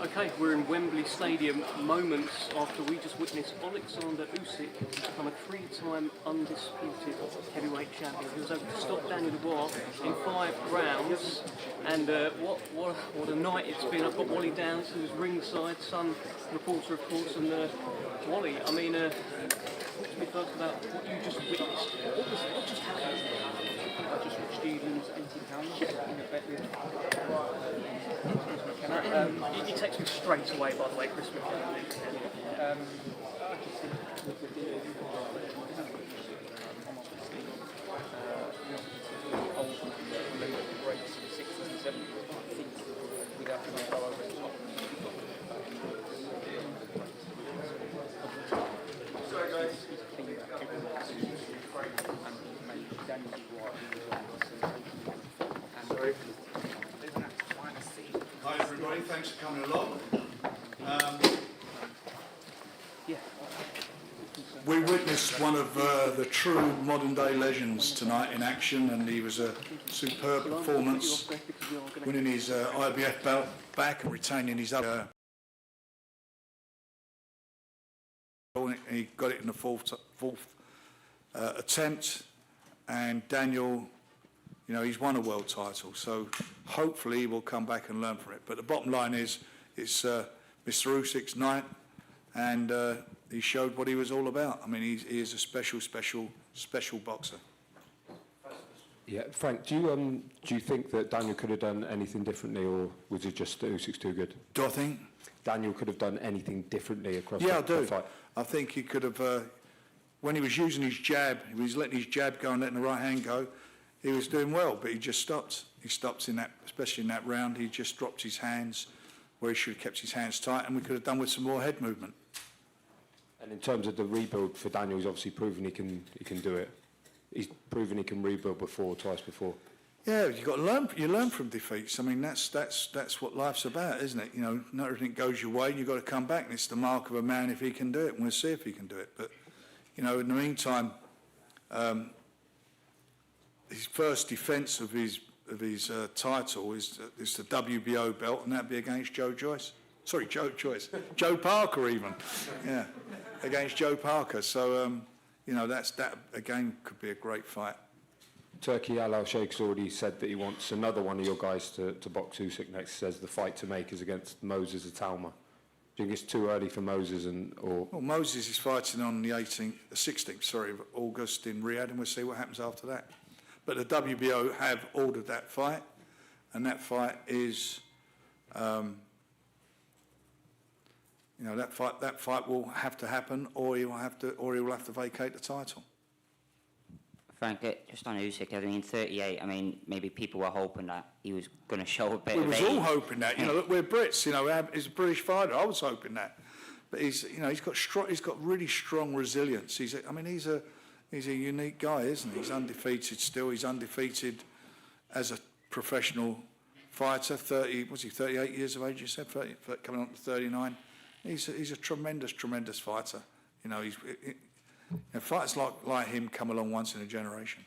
Okay, we're in Wembley Stadium moments after we just witnessed Oleksandr Usyk become a three-time undisputed heavyweight champion. He was able to stop Daniel Dubois in 5 rounds, and what a night it's been. I've got Wally Downs, who's ringside, Sun reporter, of course, and Wally, I mean, talk to me first about what you just witnessed. What just happened? I just watched Stevens £80 in a bet with He takes me straight away, by the way, Chris McKenna. Sorry guys. Hi everybody, thanks for coming along. We witnessed one of the true modern day legends tonight in action, and he was a superb performance, winning his IBF belt back and retaining his other. He got it in the fourth attempt, and Daniel, you know, he's won a world title, so hopefully he will come back and learn from it. But the bottom line is, it's Mr. Usyk's night, and he showed what he was all about. I mean, he is a special boxer. Yeah, Frank, do you think that Daniel could have done anything differently, or was it just that Usyk's too good? Do I think Daniel could have done anything differently across the fight? I think he could have, when he was using his jab, he was letting his jab go and letting the right hand go, he was doing well, but he just stopped. He stopped in that, especially in that round, he just dropped his hands where he should have kept his hands tight, and we could have done with some more head movement. And in terms of the rebuild for Daniel, he's obviously proven he can do it. He's proven he can rebuild twice before. Yeah, you got to learn. You learn from defeats. I mean, that's what life's about, isn't it? You know, not everything goes your way. You've got to come back, and it's the mark of a man if he can do it. And we'll see if he can do it. But you know, in the meantime, his first defence of his title is the WBO belt, and that'd be against Joe Parker even. Yeah, against Joe Parker. So you know, that again could be a great fight. Turkey Al Sheikh's already said that he wants another one of your guys to box Usyk next. Says the fight to make is against Moses Atalma. Do you think it's too early for Moses Well, Moses is fighting on the 16th of August in Riyadh, and we'll see what happens after that. But the WBO have ordered that fight, and that fight is, you know, that fight will have to happen, or he will have to vacate the title. Frank, just on Usyk, I mean, 38, I mean, maybe people were hoping that he was going to show a bit We of was age. all hoping that. You know, look, we're Brits, you know, he's a British fighter. I was hoping that. But he's got really strong resilience. He's a unique guy, isn't he? He's undefeated still. He's undefeated as a professional fighter. 38 years of age, you said? 30, coming on to 39. He's a tremendous fighter. You know, fighters like him come along once in a generation.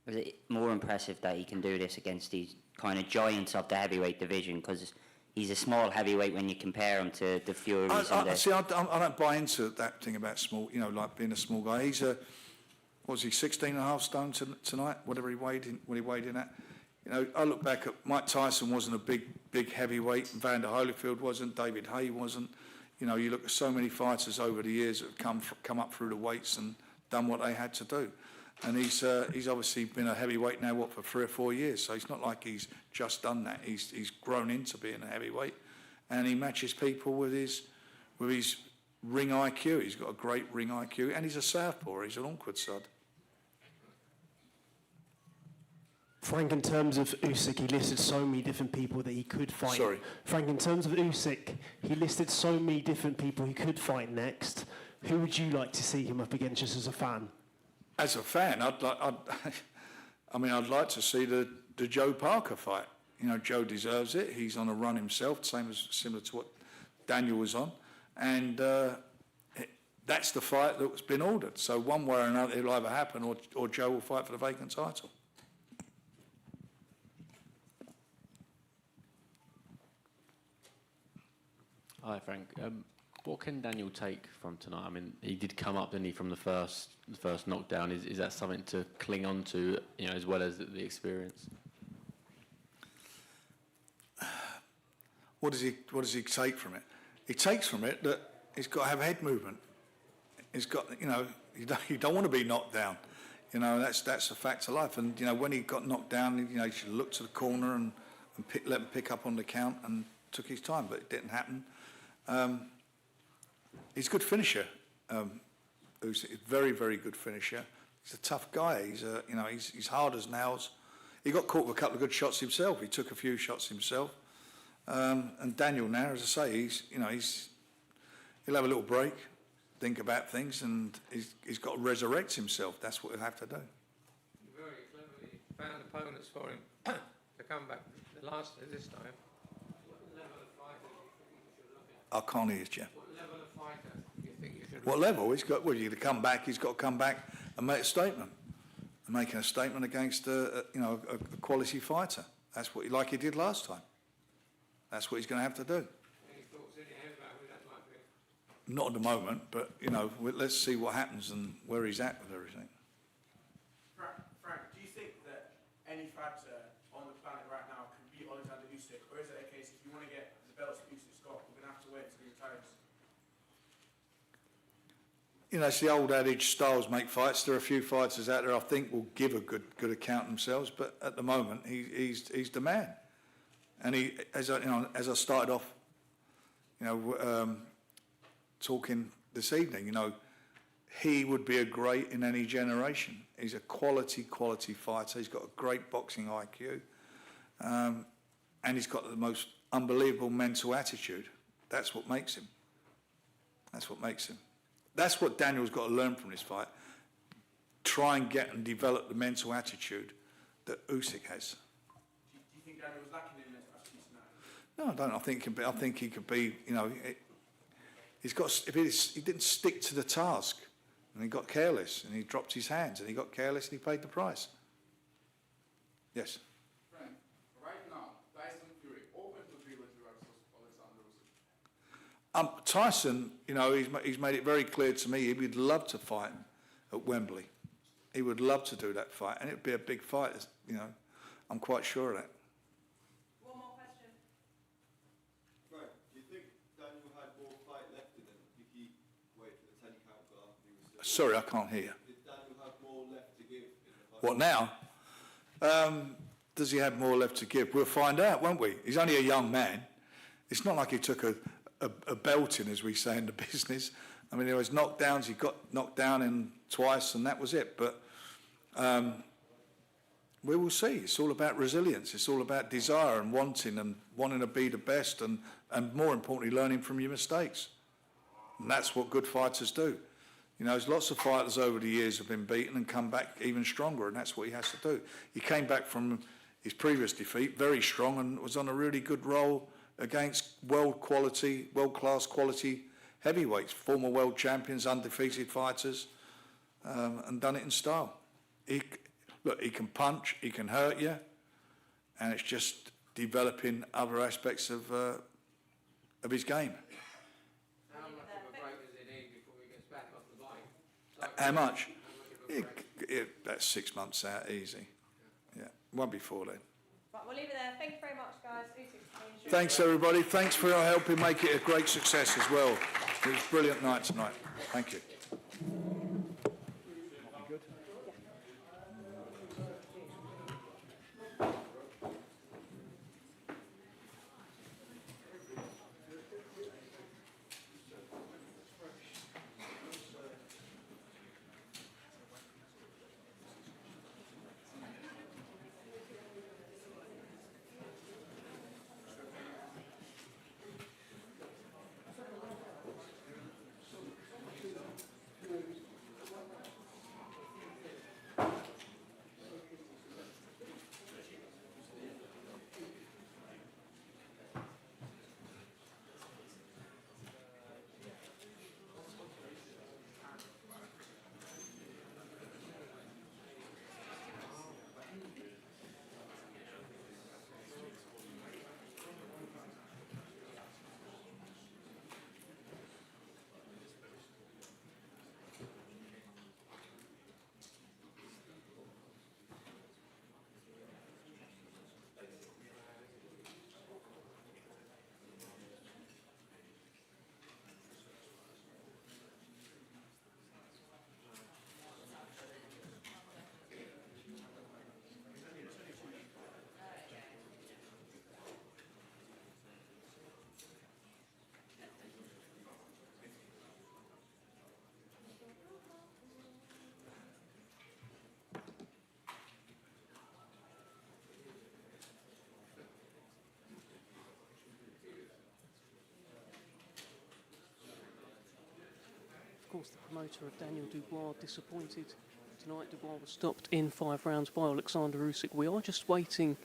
Was it more impressive that he can do this against these kind of giants of the heavyweight division? Because he's a small heavyweight when you compare him to the Furies. I don't buy into that thing about small, you know, like being a small guy. He's what was he, 16.5 stone tonight, whatever he weighed in at. You know, I look back at Mike Tyson wasn't a big heavyweight, Vander Holyfield wasn't, David Haye wasn't. You know, you look at so many fighters over the years that have come up through the weights and done what they had to do. And he's obviously been a heavyweight now, for 3 or 4 years. So it's not like he's just done that. He's grown into being a heavyweight, and he matches people with his ring IQ. He's got a great ring IQ, and he's a southpaw. He's an awkward sod. Frank, in terms of Usyk, he listed so many different people that he could fight. Sorry. Frank, in terms of Usyk, he listed so many different people he could fight next. Who would you like to see him up against, just as a fan? As a fan, I'd like to see the Joe Parker fight. You know, Joe deserves it. He's on a run himself, similar to what Daniel was on, and that's the fight that's been ordered. So one way or another, it'll either happen, or Joe will fight for the vacant title. Hi, Frank. What can Daniel take from tonight? I mean, he did come up, didn't he, from the first knockdown? Is that something to cling on to, you know, as well as the experience? What does he take from it? He takes from it that he's got to have head movement. He's got, you know, you don't want to be knocked down. You know, that's a fact of life. And, you know, when he got knocked down, you know, he should look to the corner and let him pick up on the count and took his time, but it didn't happen. He's a good finisher. Usyk, a very, very good finisher. He's a tough guy. You know, he's hard as nails. He got caught with a couple of good shots himself. He took a few shots himself. And Daniel now, as I say, he'll have a little break, think about things, and he's got to resurrect himself. That's what he'll have to do. You very cleverly found opponents for him to come back this time. What level of fighter do you think you should look at? I can't hear you, Jeff. What level of fighter do you think you should What level? He's got to come back. He's got to come back and make a statement. And making a statement against a quality fighter. That's what like he did last time. That's what he's going to have to do. Any thoughts in your head about who that might be? Not at the moment, but you know, let's see what happens and where he's at with everything. Frank, do you think that any fighter on the planet right now can beat Oleksandr Usyk, or is it a case if you want to get the belts Usyk's got, we're going to have to wait until he retires? You know, it's the old adage, styles make fights. There are a few fighters out there I think will give a good account themselves, but at the moment he's the man. And as I started off, you know, talking this evening, you know, he would be a great in any generation. He's a quality fighter. He's got a great boxing IQ, and he's got the most unbelievable mental attitude. That's what makes him. That's what makes him. That's what Daniel's got to learn from this fight. Try and get and develop the mental attitude that Usyk has. Do you think Daniel was lacking in mental attitude tonight? No, I don't. I think he could be. You know, he didn't stick to the task, and he got careless, and he dropped his hands, and he got careless, and he paid the price. Yes. Frank, right now, Tyson Fury open to trilogy versus Oleksandr Usyk. Tyson, you know, he's made it very clear to me he would love to fight at Wembley. He would love to do that fight, and it would be a big fight. You know, I'm quite sure of that. One more question. Frank, do you think Daniel had more fight left in him if he waited for the 10 count after he was still... Sorry, I can't hear you. Did Daniel have more left to give in the fight? What now? Does he have more left to give? We'll find out, won't we? He's only a young man. It's not like he took a belting, as we say in the business. I mean, there was knockdowns. He got knocked down in twice, and that was it. But we will see. It's all about resilience. It's all about desire and wanting to be the best, and more importantly, learning from your mistakes. And that's what good fighters do. You know, there's lots of fighters over the years have been beaten and come back even stronger, and that's what he has to do. He came back from his previous defeat very strong and was on a really good roll against world-class quality heavyweights, former world champions, undefeated fighters, and done it in style. He can punch, he can hurt you, and it's just developing other aspects of his game. How much of a break does he need before he gets back off the bike? How much? That's 6 months out, easy. Yeah, won't be before then. Right, we'll leave it there. Thank you very much, guys. Thanks, everybody. Thanks for helping make it a great success as well. It was a brilliant night tonight. Thank you. course, the promoter of Daniel Dubois disappointed tonight. Dubois was stopped in 5 rounds by Oleksandr Usyk. We are just waiting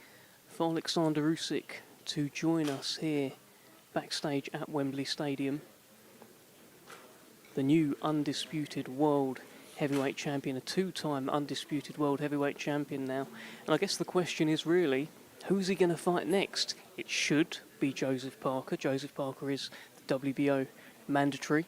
for Oleksandr Usyk to join us here backstage at Wembley Stadium. The new undisputed world heavyweight champion, a 2-time undisputed world heavyweight champion now. And I guess the question is really, who's he going to fight next? It should be Joseph Parker. Joseph Parker is the WBO mandatory.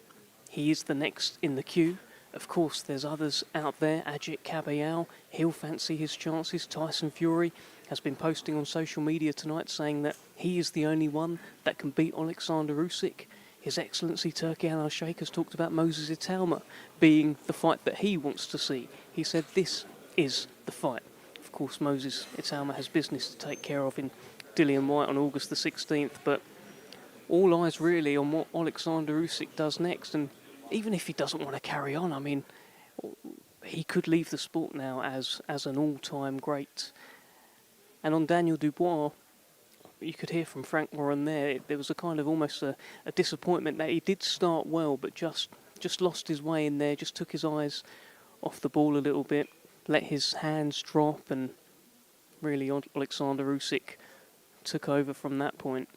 He is the next in the queue. Of course, there's others out there. Ajit Kabayal, he'll fancy his chances. Tyson Fury has been posting on social media tonight saying that he is the only one that can beat Oleksandr Usyk. His Excellency Turki Al-Sheikh has talked about Moses Italma being the fight that he wants to see. He said this is the fight. Of course, Moses Italma has business to take care of in Dillian White on August the 16th, but all eyes really on what Oleksandr Usyk does next. And even if he doesn't want to carry on, I mean, he could leave the sport now as an all-time great. And on Daniel Dubois, you could hear from Frank Warren there, there was a kind of almost a disappointment that he did start well, but just lost his way in there, just took his eyes off the ball a little bit, let his hands drop, and really Oleksandr Usyk took over from that point.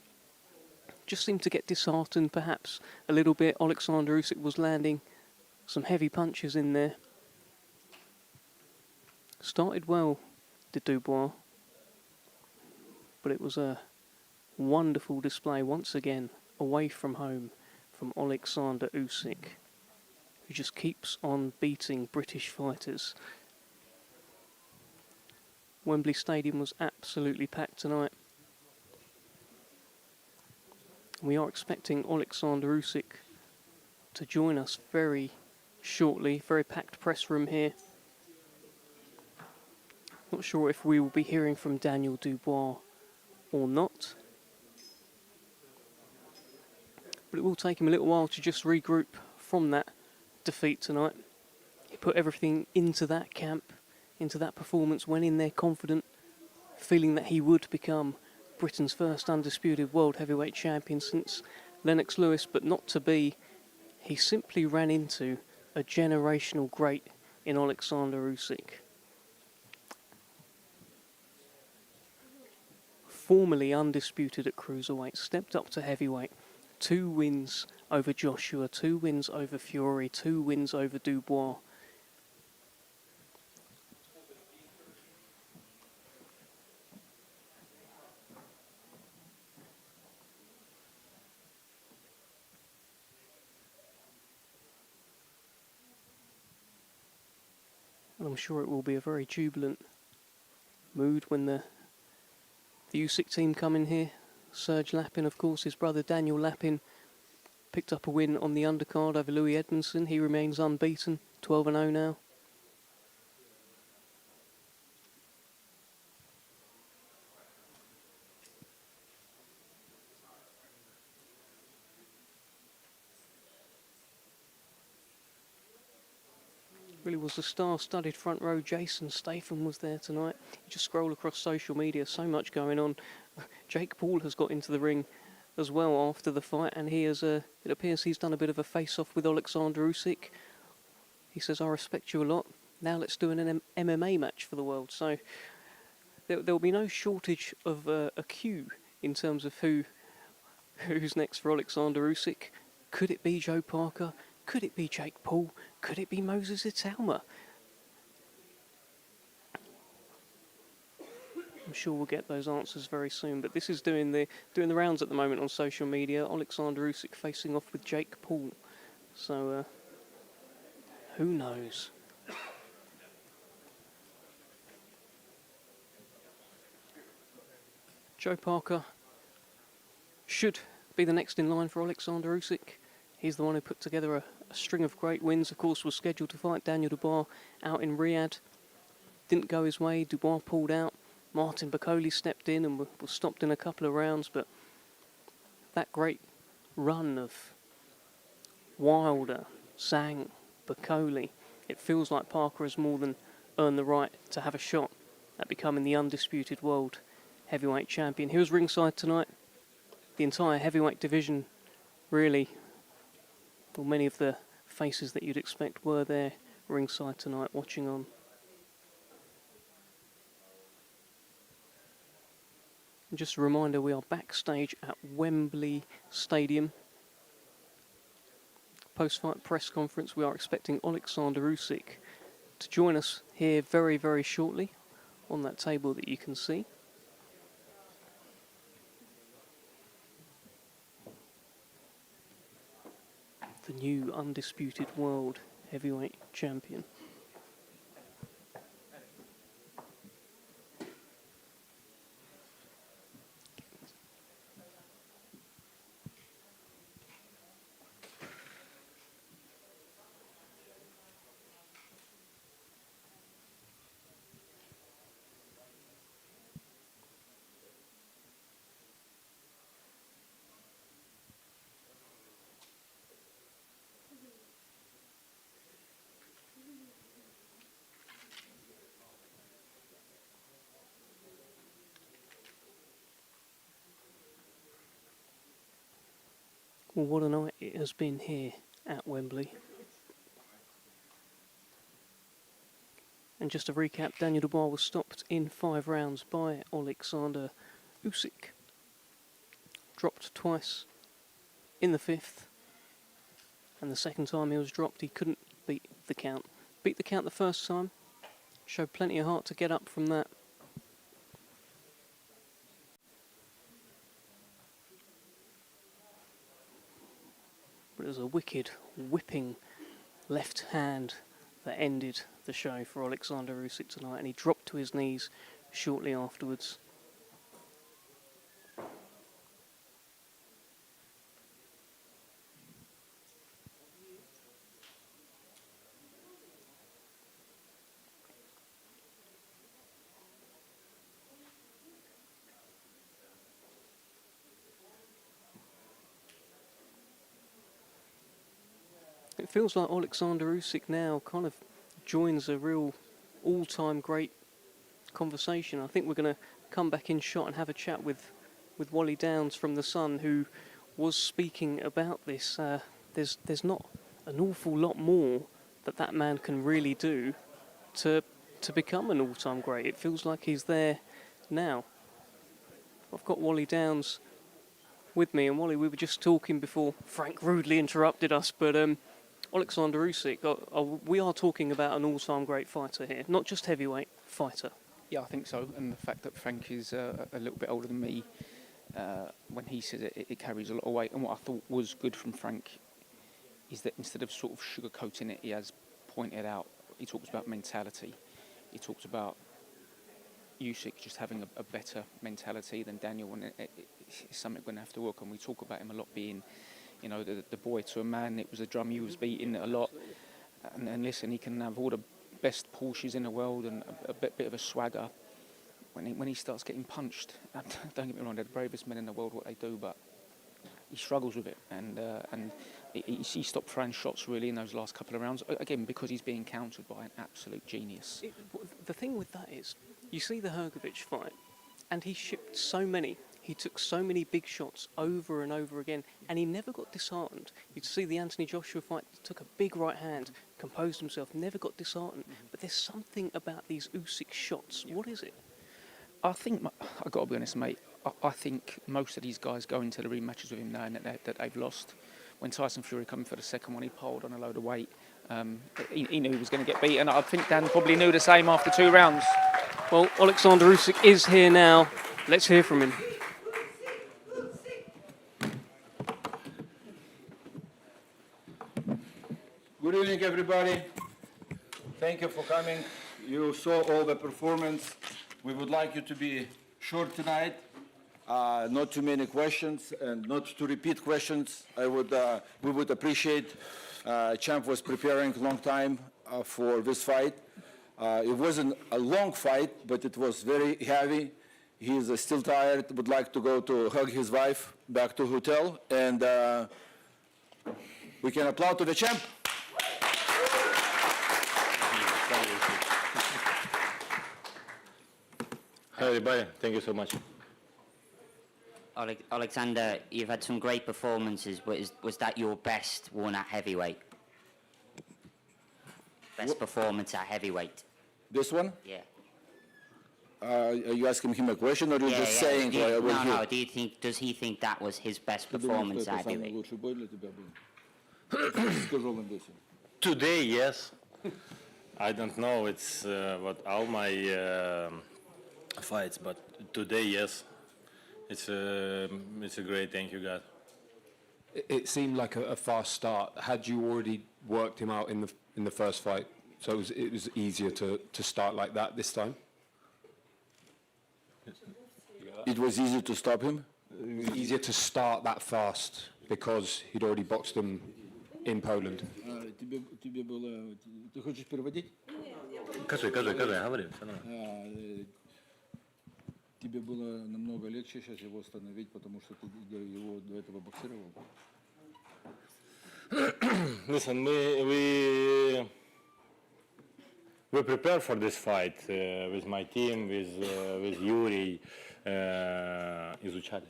Just seemed to get disheartened perhaps a little bit. Oleksandr Usyk was landing some heavy punches in there. Started well, did Dubois, but it was a wonderful display once again away from home from Oleksandr Usyk, who just keeps on beating British fighters. Wembley Stadium was absolutely packed tonight. We are expecting Oleksandr Usyk to join us very shortly. Very packed press room here. Not sure if we will be hearing from Daniel Dubois or not. But it will take him a little while to just regroup from that defeat tonight. He put everything into that camp, into that performance, went in there confident, feeling that he would become Britain's first undisputed world heavyweight champion since Lennox Lewis, but not to be. He simply ran into a generational great in Oleksandr Usyk. Formerly undisputed at cruiserweight, stepped up to heavyweight. 2 wins over Joshua, 2 wins over Fury, 2 wins over Dubois. And I'm sure it will be a very jubilant mood when the Usyk team come in here. Serge Lapin, of course, his brother Daniel Lapin picked up a win on the undercard over Louis Edmondson. He remains unbeaten, 12-0 now. Really was the star-studded front row. Jason Statham was there tonight. You just scroll across social media, so much going on. Jake Paul has got into the ring as well after the fight, and he has, it appears he's done a bit of a face-off with Oleksandr Usyk. He says, I respect you a lot. Now let's do an MMA match for the world. So there will be no shortage of a queue in terms of who's next for Oleksandr Usyk. Could it be Joe Parker? Could it be Jake Paul? Could it be Moses Italma? I'm sure we'll get those answers very soon. But this is doing the rounds at the moment on social media. Oleksandr Usyk facing off with Jake Paul. So who knows? Joe Parker should be the next in line for Oleksandr Usyk. He's the one who put together a string of great wins. Of course, was scheduled to fight Daniel Dubois out in Riyadh. Didn't go his way. Dubois pulled out. Martin Bakole stepped in and was stopped in a couple of rounds. But that great run of Wilder, Zhang, Bakole, it feels like Parker has more than earned the right to have a shot at becoming the undisputed world heavyweight champion. He was ringside tonight. The entire heavyweight division, really, well, many of the faces that you'd expect were there ringside tonight watching on. And just a reminder, we are backstage at Wembley Stadium. Post-fight press conference, we are expecting Oleksandr Usyk to join us here very, very shortly on that table that you can see. The new undisputed world heavyweight champion. Well, what a night it has been here at Wembley. And just to recap, Daniel Dubois was stopped in 5 rounds by Oleksandr Usyk. Dropped twice in the 5th. And the second time he was dropped, he couldn't beat the count. Beat the count the first time. Showed plenty of heart to get up from that. But it was a wicked, whipping left hand that ended the show for Oleksandr Usyk tonight, and he dropped to his knees shortly afterwards. It feels like Oleksandr Usyk now kind of joins a real all-time great conversation. I think we're going to come back in shot and have a chat with Wally Downs from The Sun, who was speaking about this. There's not an awful lot more that man can really do to become an all-time great. It feels like he's there now. I've got Wally Downs with me, and Wally, we were just talking before Frank rudely interrupted us, but Oleksandr Usyk, we are talking about an all-time great fighter here, not just heavyweight, fighter. Yeah, I think so. And the fact that Frank is a little bit older than me, when he says it carries a lot of weight. And what I thought was good from Frank is that instead of sort of sugarcoating it, he has pointed out, he talks about mentality. He talks about Usyk just having a better mentality than Daniel, and it's something we're going to have to work on. We talk about him a lot being, you know, the boy to a man. It was a drum he was beating a lot. And listen, he can have all the best Porsches in the world and a bit of a swagger. When he starts getting punched, don't get me wrong, they're the bravest men in the world, what they do, but he struggles with it. And he stopped throwing shots really in those last couple of rounds, again, because he's being countered by an absolute genius. The thing with that is, you see the Hrgovic fight, and he shipped so many. He took so many big shots over and over again, and he never got disheartened. You'd see the Anthony Joshua fight, took a big right hand, composed himself, never got disheartened. But there's something about these Usyk shots. What is it? I think, I've got to be honest, mate, I think most of these guys go into the rematches with him knowing that they've lost. When Tyson Fury came for the second one, he piled on a load of weight. He knew he was going to get beaten. I think Dan probably knew the same after 2 rounds. Well, Oleksandr Usyk is here now. Let's hear from him. Good evening, everybody. Thank you for coming. You saw all the performance. We would like you to be short tonight. Not too many questions and not to repeat questions. We would appreciate. Champ was preparing a long time for this fight. It wasn't a long fight, but it was very heavy. He's still tired. Would like to go to hug his wife back to hotel, and we can applaud to the champ. Hi everybody, thank you so much. Oleksandr, you've had some great performances. Was that your best one at heavyweight? Best performance at heavyweight. This one? Yeah. Are you asking him a question or you're just saying Do you, what no, do you think, does he think that was his best performance at heavyweight? лучший бой для тебя был? С тяжелым весом. Today, yes. I don't know. It's what all my fights, but today, yes. It's a great. Thank you, God. It seemed like a fast start. Had you already worked him out in the first fight, so it was easier to start like that this time? It was easy to stop him? It was easier to start that fast because he'd already boxed him in Poland. Тебе было... Ты хочешь переводить? Кажи, говори. Все нормально. Тебе было намного легче сейчас его остановить, потому что ты его до этого боксировал? Listen, we prepare for this fight with my team, with Yuri, изучали.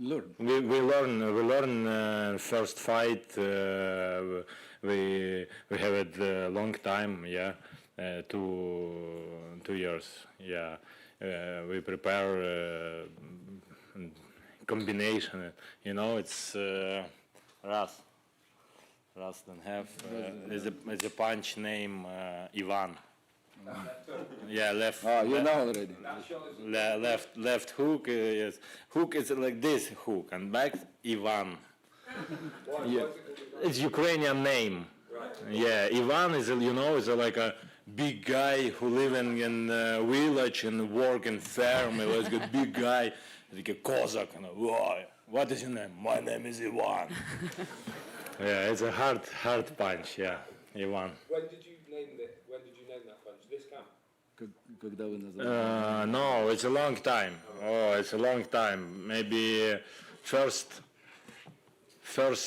Learn. We learn first fight. We have it a long time, yeah, 2 years, yeah. We prepare combination. You know, it's Ras don't have. Is a punch name Ivan. Yeah, left. You know already. Left hook. Yes. Hook is like this hook, and back Ivan. Yeah. It's Ukrainian name. Yeah, Ivan is like a big guy who living in a village and work in farm. He was a big guy, like a Cossack. What is your name? My name is Ivan. Yeah, it's a hard punch. Yeah, Ivan. When did you name that punch? This camp? Когда вы назвали? No, it's a long time. Oh, it's a long time. Maybe first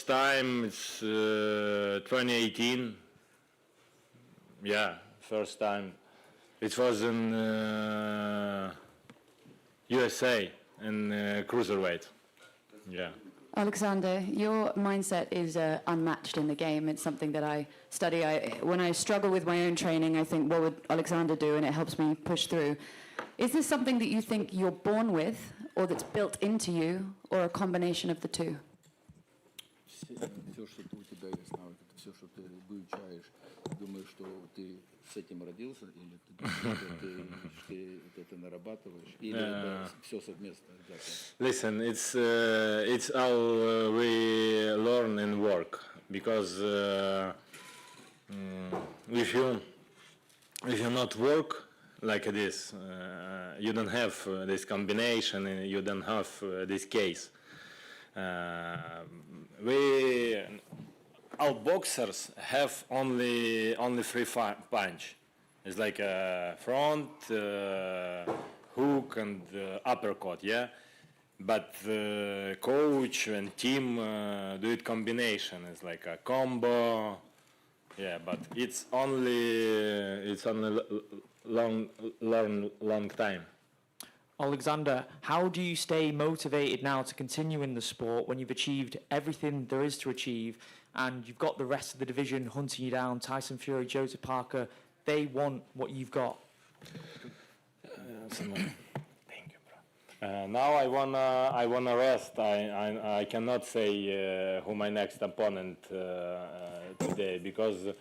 time it's 2018. Yeah, first time. It was in USA in cruiserweight. Yeah. Oleksandr, your mindset is unmatched in the game. It's something that I study. When I struggle with my own training, I think, what would Oleksandr do? And it helps me push through. Is this something that you think you're born with, or that's built into you, or a combination of the two? Все, что у тебя есть навык, это все, что ты выучаешь. Думаешь, что ты с этим родился, или ты думаешь, что ты это нарабатываешь, или это все совместно? Listen, it's all we learn and work, because if you not work like this, you don't have this combination, and you don't have this case. All boxers have only 3 punch. It's like a front, hook, and uppercut, yeah. But the coach and team do it combination. It's like a combo, yeah. But it's only long time. Oleksandr, how do you stay motivated now to continue in the sport when you've achieved everything there is to achieve, and you've got the rest of the division hunting you down? Tyson Fury, Joseph Parker, they want what you've got. Thank you, bro. Now I wanna rest. I cannot say who my next opponent today, because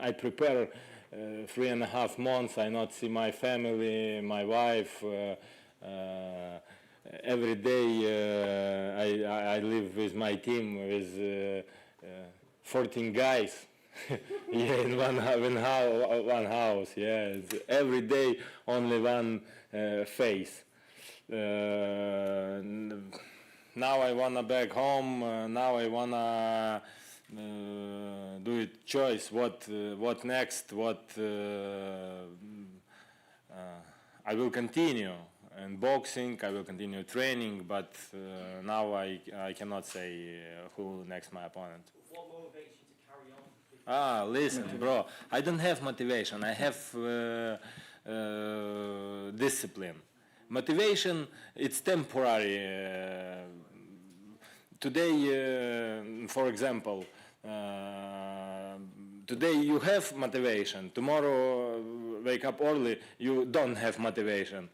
I prepare 3.5 months. I not see my family, my wife. Every day I live with my team with 14 guys. Yeah, in one house. Yeah, it's every day only one face. Now I wanna back home. Now I wanna do it choice. What next? I will continue in boxing. I will continue training. But now I cannot say who next my opponent. What motivates you to carry on? Listen, bro. I don't have motivation. I have discipline. Motivation, it's temporary. Today, for example, today you have motivation, tomorrow wake up early, you don't have motivation.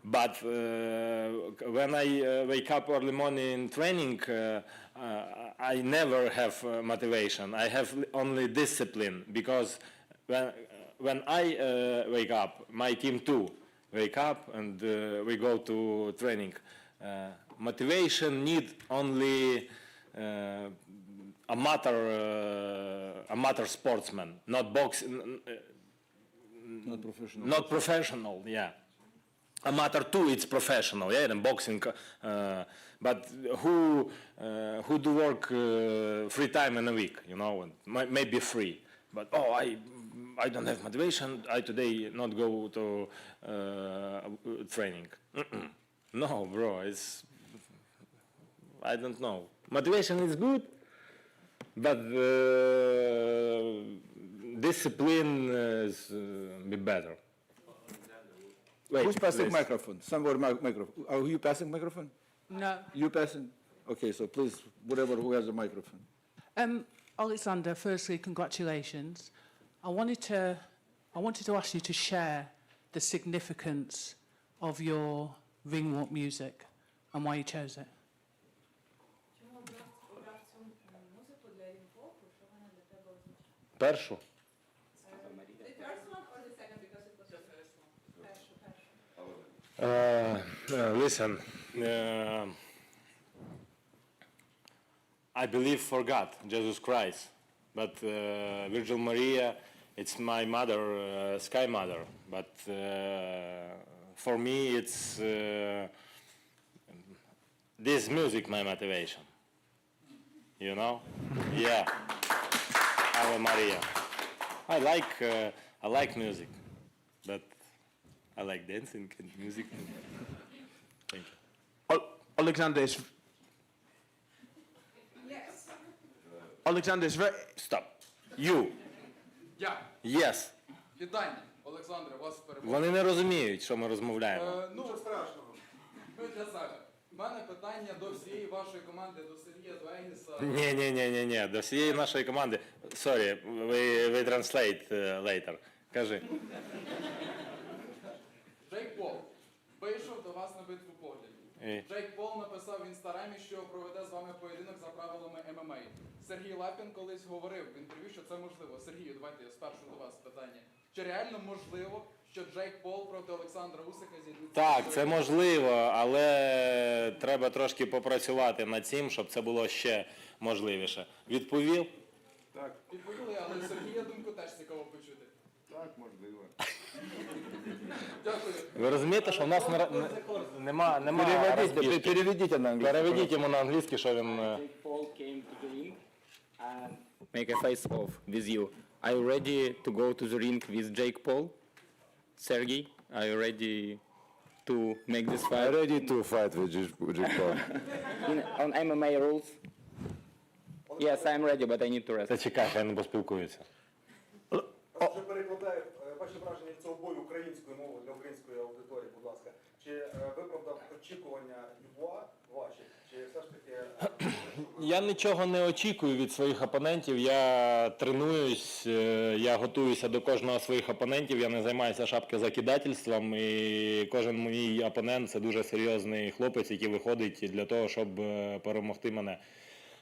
But when I wake up early morning in training, I never have motivation. I have only discipline, because when I wake up, my team too wake up and we go to training. Motivation need only amateur sportsman, not boxing, Not professional. not professional, yeah. Amateur too, it's professional, yeah, in boxing. But who do work 3 times in a week, you know, and maybe 3. But I don't have motivation. I today not go to training. No, bro, I don't know. Motivation is good, but discipline is be better. Wait, Who's passing please. microphone? Somebody microphone. Are you passing microphone? No. You passing? Okay, so please, whatever who has a microphone. Oleksandr, firstly, congratulations. I wanted to ask you to share the significance of your ring walk music and why you chose it. Першу? Listen, I believe for God, Jesus Christ, but Virgin Maria, it's my mother, Sky Mother. But for me, it's this music my motivation. You know? Yeah. Ave Maria. I like music, but I like dancing and music. Thank you. Oleksandr is... Yes. Oleksandr is very... Stop. You. Я. Yes. Вітання, Олександре, вас перебуває. Вони не розуміють, що ми розмовляємо. Ну, страшного. Ми для себе. У мене питання до всієї вашої команди, до Сергія, до Егіса. Ні, до всієї нашої команди. Sorry, we translate later. Кажи. Джейк Пол вийшов до вас на битву поглядів. Джейк Пол написав в інстаграмі, що проведе з вами поєдинок за правилами ММА. Сергій Лапін колись говорив в інтерв'ю, що це можливо. Сергію, давайте я спершу до вас питання. Чи реально можливо, що Джейк Пол проти Олександра Усика зійдеться? Так, це можливо, але треба трошки попрацювати над цим, щоб це було ще можливіше. Відповів? Так. Відповіли, але Сергія думку теж цікаво почути. Так, можливо. Дякую. Ви розумієте, що в нас нема Переведіть на англійську. Переведіть йому на англійський, що він... Paul came to the ring and make a face-off with you. Are you ready to go to the ring with Jake Paul? Sergey, are you ready to make this fight? I'm ready to fight with Jake Paul. On MMA rules? Yes, I'm ready, but I need to rest. Та чекай, хай не поспілкується. Вже перекладаю ваші враження від цього бою українською мовою для української аудиторії, будь ласка. Чи виправдав очікування Дюбуа ваші? Чи все ж таки... Я нічого не очікую від своїх опонентів, я тренуюсь, я готуюся до кожного своїх опонентів, я не займаюся шапкозакидательством, і кожен мій опонент – це дуже серйозний хлопець, який виходить для того, щоб перемогти мене.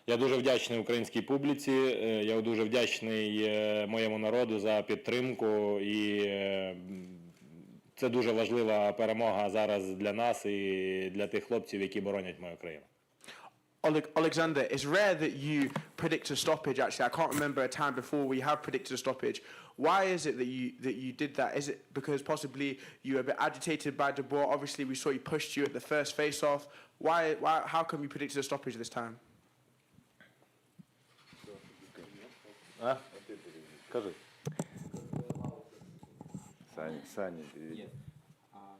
Я дуже вдячний українській публіці, я дуже вдячний моєму народу за підтримку, і це дуже важлива перемога зараз для нас і для тих хлопців, які боронять мою країну. Oleksandr, it's rare that you predict a stoppage, actually. I can't remember a time before we have predicted a stoppage. Why is it that you did that? Is it because possibly you were a bit agitated by Dubois? Obviously, we saw he pushed you at the first face-off. How come you predicted a stoppage this time? Кажи. Саня.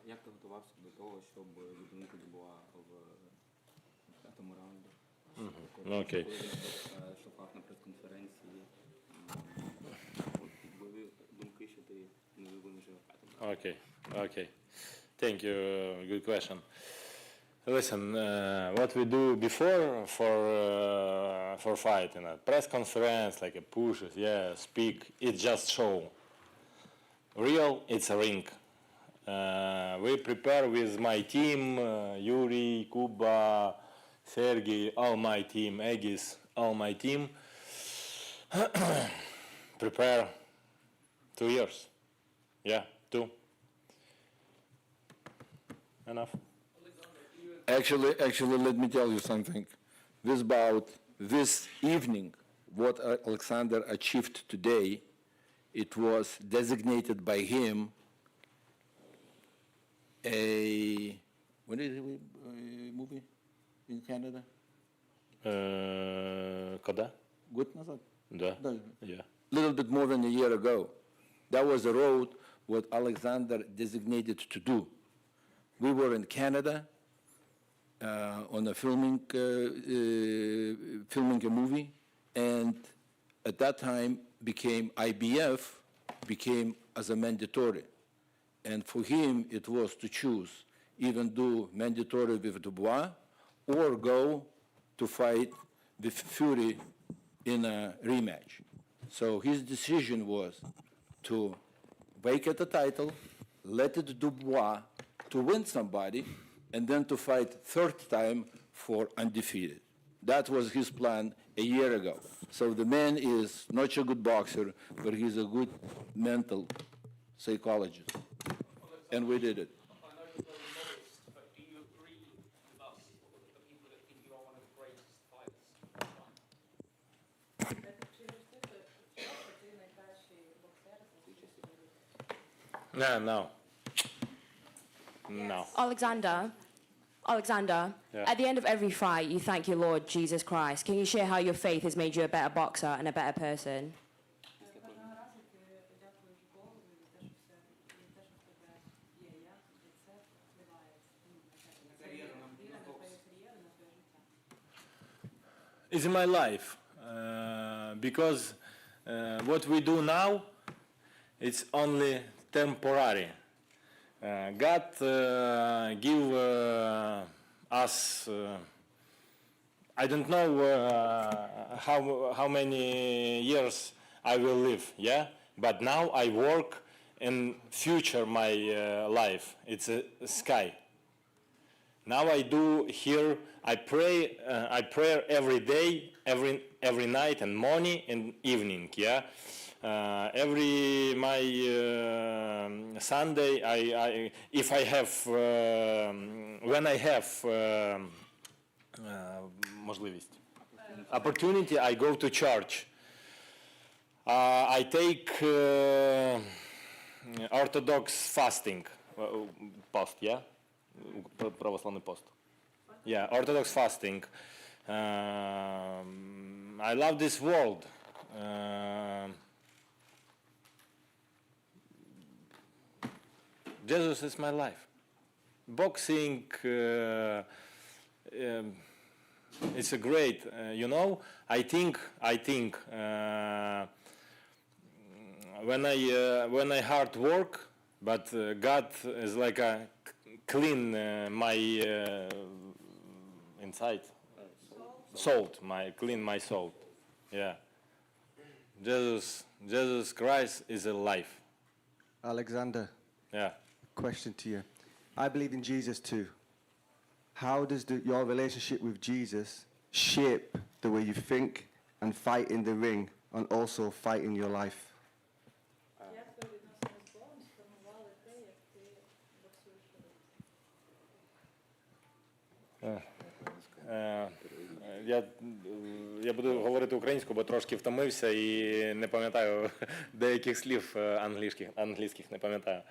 Як ти готувався до того, щоб зупинити Дюбуа в п'ятому раунді? Окей. Шукав на прес-конференції, підбили думки, що ти не винужив в п'ятому раунді. Okay. Thank you. Good question. Listen, what we do before for fighting, press conference, like a pushes, yeah, speak, it's just show. Real, it's a ring. We prepare with my team, Yuri, Kuba, Sergey, all my team, Egis, all my team. Prepare 2 years. Yeah, 2. Enough. Actually, let me tell you something. This bout, this evening, what Alexander achieved today, it was designated by him when did we movie in Canada? Когда? Год назад? Да. Yeah. Little bit more than a year ago. That was the road what Alexander designated to do. We were in Canada on a filming a movie, and at that time IBF became as a mandatory. And for him, it was to choose, even do mandatory with Dubois or go to fight with Fury in a rematch. So his decision was to vacate the title, let it Dubois to win somebody, and then to fight third time for undefeated. That was his plan a year ago. So the man is not a good boxer, but he's a good mental psychologist. And we did it. No. Alexander, Yeah. at the end of every fight, you thank your Lord Jesus Christ. Can you share how your faith has made you a better boxer and a better person? It's in my life, because what we do now, it's only temporary. God give us, I don't know how many years I will live, yeah? But now I work in future my life. It's a sky. Now I do here, I pray every day, every night and morning and evening, yeah? Every my Sunday, if I have, when I have можливість, opportunity, I go to church. I take Orthodox fasting, post, yeah? Православний пост. Yeah, Orthodox fasting. I love this world. Jesus is my life. Boxing, it's a great, you know. I think when I hard work, but God is like a clean my inside salt, clean my soul. Yeah. Jesus Christ is alive. Alexander. Yeah. Question to you. I believe in Jesus too. How does your relationship with Jesus shape the way you think and fight in the ring and also fight in your life? Я буду говорити українською, бо трошки втомився і не пам'ятаю деяких слів англійських не пам'ятаю.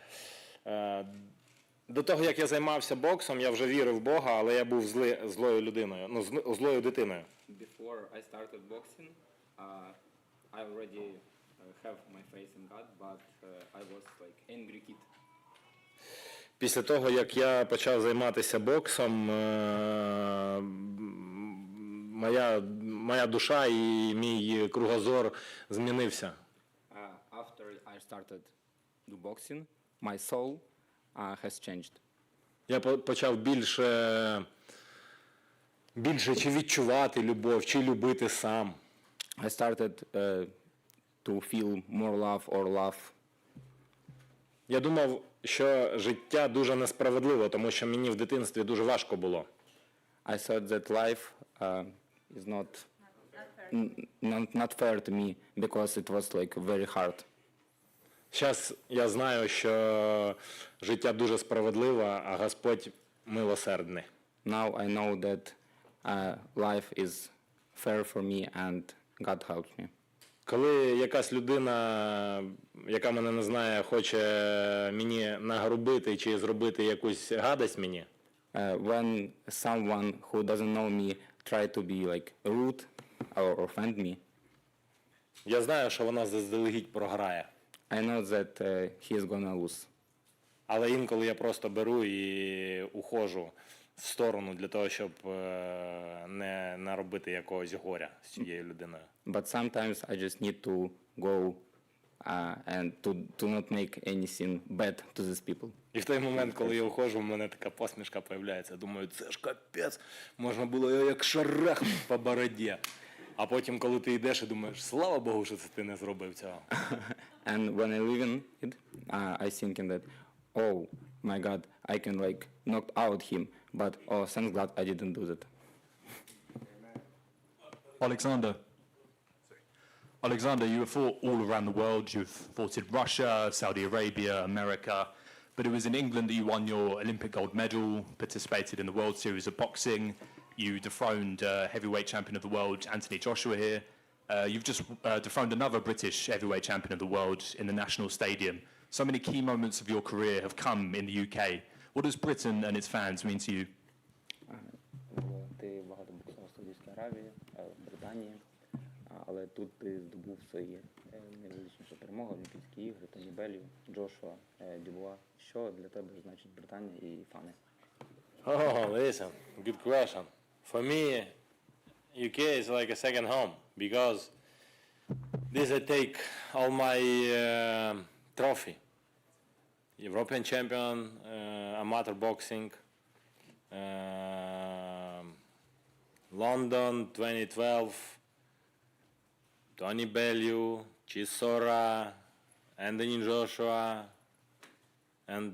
До того, як я займався боксом, я вже вірив в Бога, але я був злою людиною, злою дитиною. Before I started boxing, I already have my faith in God, but I was like angry kid. Після того, як я почав займатися боксом, моя душа і мій кругозор змінився. After I started do boxing, my soul has changed. Я почав більше більше чи відчувати любов, чи любити сам? I started to feel more love or love. Я думав, що життя дуже несправедливо, тому що мені в дитинстві дуже важко було. I thought that life is not fair to me because it was like very hard. Зараз я знаю, що життя дуже справедливе, а Господь милосердний. Now I know that life is fair for me and God helps me. Коли якась людина, яка мене не знає, хоче мені нагрубити чи зробити якусь гадость мені, when someone who doesn't know me try to be like rude or offend me, я знаю, що вона заздалегідь програє. I know that he is gonna lose. Але інколи я просто беру і уходжу в сторону для того, щоб не наробити якогось горя з цією людиною. But sometimes I just need to go and to not make anything bad to these people. І в той момент, коли я уходжу, в мене така посмішка появляється. Думаю, це ж капець, можна було його як шарах по бороді. А потім, коли ти йдеш і думаєш, слава Богу, що це ти не зробив цього. And when I leave it, I thinking that, oh my God, I can like knock out him, but oh, thanks God I didn't do that. Alexander, you have fought all around the world. You've fought in Russia, Saudi Arabia, America, but it was in England that you won your Olympic gold medal, participated in the World Series of Boxing. You dethroned heavyweight champion of the world, Anthony Joshua here. You've just dethroned another British heavyweight champion of the world in the National Stadium. So many key moments of your career have come in the UK. What does Britain and its fans mean to you? Ти багато боксував в Саудівській Аравії, в Британії, але тут ти здобув свої найвеличніші перемоги, Олімпійські ігри, Тоні Беллю, Джошуа, Дюбуа. Що для тебе значить Британія і фани? Oh, listen, good question. For me, UK is like a second home because this I take all my trophy. European champion, amateur boxing, London 2012, Tony Bellew, Chisora, Anthony Joshua, and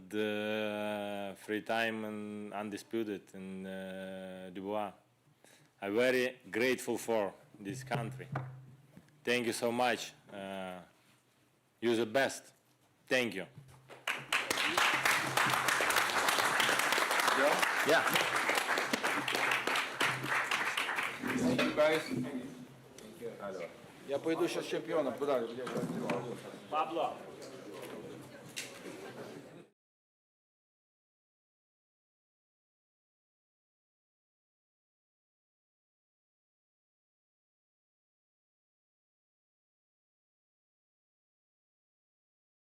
free time and undisputed in Dubois. I'm very grateful for this country. Thank you so much. You're the best. Thank you. Yeah. Thank you, guys. Я пойду сейчас с чемпионом. Куда? Pablo.